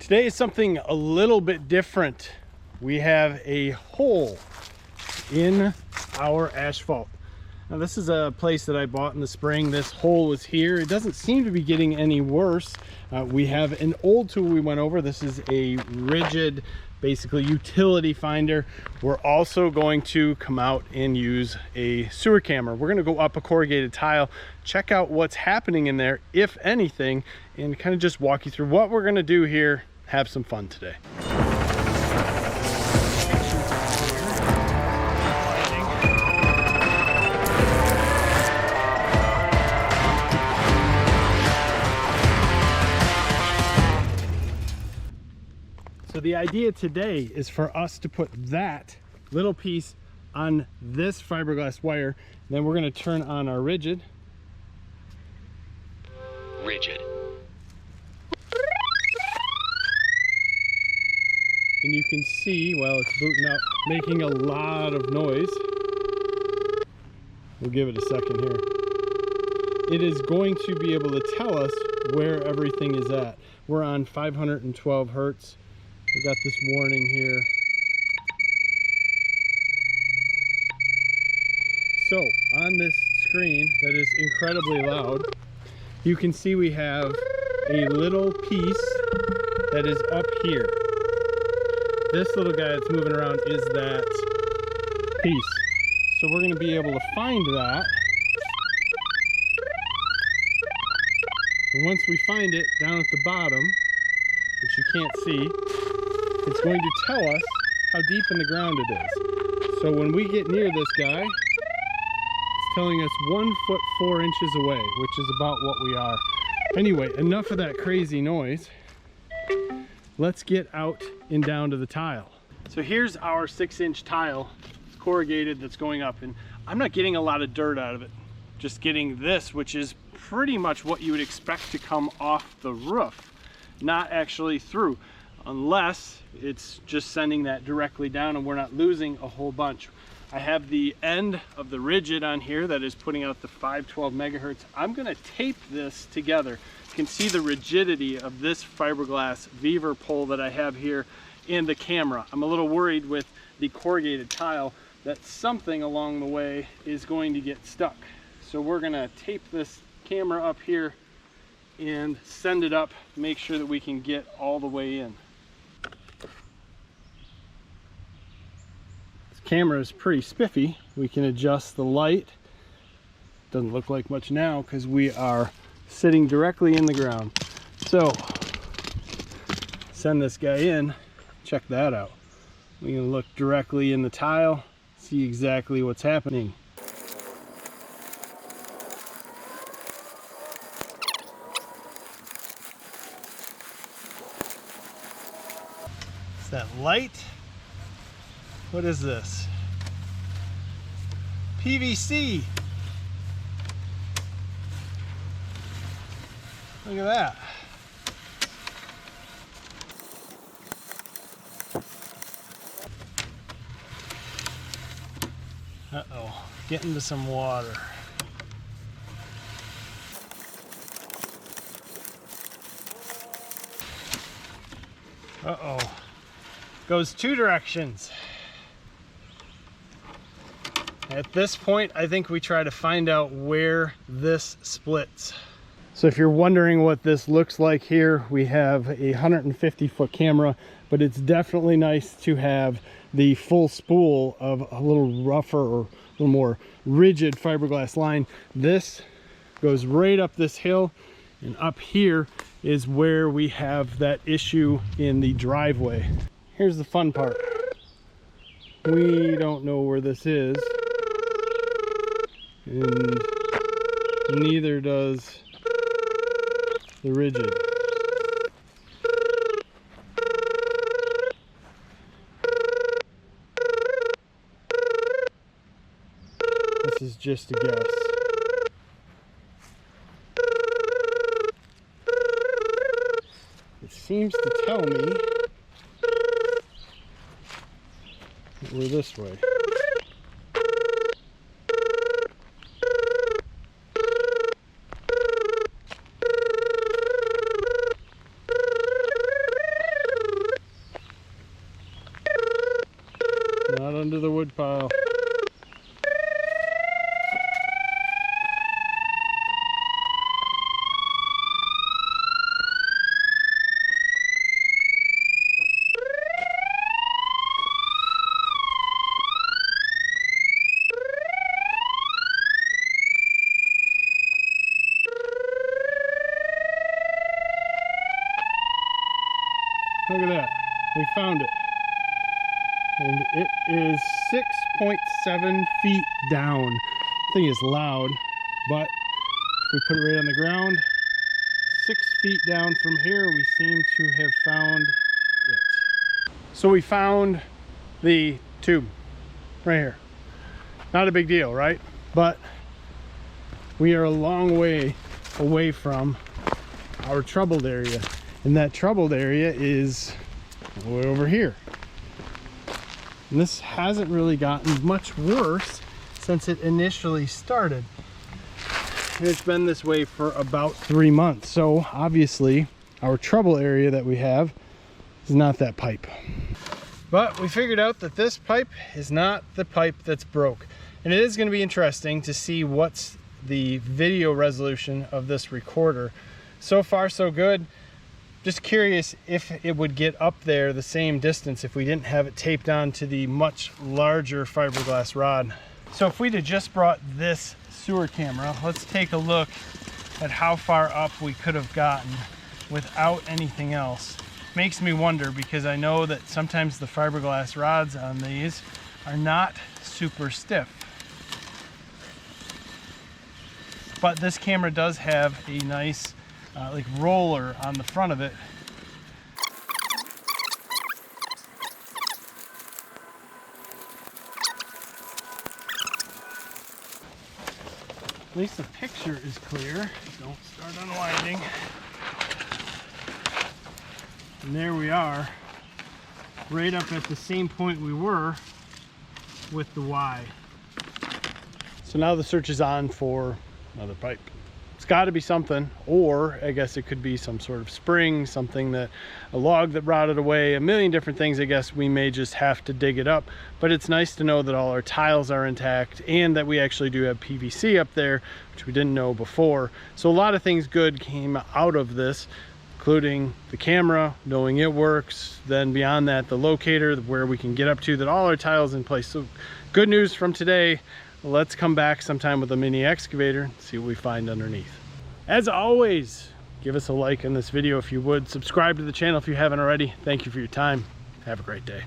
Today is something a little bit different. We have a hole in our asphalt. Now this is a place that I bought in the spring. This hole was here. It doesn't seem to be getting any worse. We have an old tool we went over. This is a Ridgid, basically utility finder. We're also going to come out and use a sewer camera. We're going to go up a corrugated tile, check out what's happening in there, if anything, and kind of just walk you through what we're going to do here. Have some fun today. So the idea today is for us to put that little piece on this fiberglass wire. Then we're going to turn on our Ridgid. And you can see, well, it's booting up, making a lot of noise. We'll give it a second here. It is going to be able to tell us where everything is at. We're on 512 hertz. We got this warning here. So on this screen that is incredibly loud, you can see we have a little piece that is up here. This little guy that's moving around is that piece. So we're going to be able to find that. And once we find it down at the bottom, which you can't see, it's going to tell us how deep in the ground it is. So when we get near this guy, it's telling us 1 foot 4 inches away, which is about what we are. Anyway, enough of that crazy noise. Let's get out and down to the tile. So here's our 6-inch tile, corrugated, that's going up, and I'm not getting a lot of dirt out of it. Just getting this, which is pretty much what you would expect to come off the roof, not actually through, unless it's just sending that directly down and we're not losing a whole bunch. I have the end of the Ridgid on here that is putting out the 512 megahertz. I'm going to tape this together. You can see the rigidity of this fiberglass Beaver pole that I have here in the camera. I'm a little worried with the corrugated tile that something along the way is going to get stuck. So we're going to tape this camera up here and send it up, make sure that we can get all the way in. Camera is pretty spiffy. We can adjust the light. Doesn't look like much now because we are sitting directly in the ground. So send this guy in, check that out. We can look directly in the tile, see exactly what's happening. It's that light. What is this? PVC. Look at that. Uh-oh, get into some water. Uh-oh, goes 2 directions. At this point, I think we try to find out where this splits. So if you're wondering what this looks like here, we have a 150-foot camera, but it's definitely nice to have the full spool of a little rougher or a little more rigid fiberglass line. This goes right up this hill, and up here is where we have that issue in the driveway. Here's the fun part. We don't know where this is. And neither does the Ridgid. This is just a guess. It seems to tell me that we're this way. under the wood pile. Look at that, we found it. And it is 6.7 feet down. The thing is loud, but if we put it right on the ground, 6 feet down from here, we seem to have found it. So we found the tube right here. Not a big deal, right? But we are a long way away from our troubled area. And that troubled area is way over here. And this hasn't really gotten much worse since it initially started. And it's been this way for about 3 months. So obviously our trouble area that we have is not that pipe. But we figured out that this pipe is not the pipe that's broke. And it is going to be interesting to see what's the video resolution of this recorder. So far so good. Just curious if it would get up there the same distance if we didn't have it taped on to the much larger fiberglass rod. So if we'd have just brought this sewer camera, let's take a look at how far up we could have gotten without anything else. Makes me wonder, because I know that sometimes the fiberglass rods on these are not super stiff. But this camera does have a nice like roller on the front of it. At least the picture is clear. Don't start unwinding. And there we are, right up at the same point we were with the Y. So now the search is on for another pipe. It's got to be something, or I guess it could be some sort of spring, something that, a log that rotted away, a million different things. I guess we may just have to dig it up, but it's nice to know that all our tiles are intact and that we actually do have PVC up there, which we didn't know before. So a lot of things good came out of this, including the camera, knowing it works, then beyond that, the locator, where we can get up to, that all our tiles in place. So good news from today. Let's come back sometime with a mini excavator and see what we find underneath. As always, give us a like on this video if you would. Subscribe to the channel if you haven't already. Thank you for your time. Have a great day.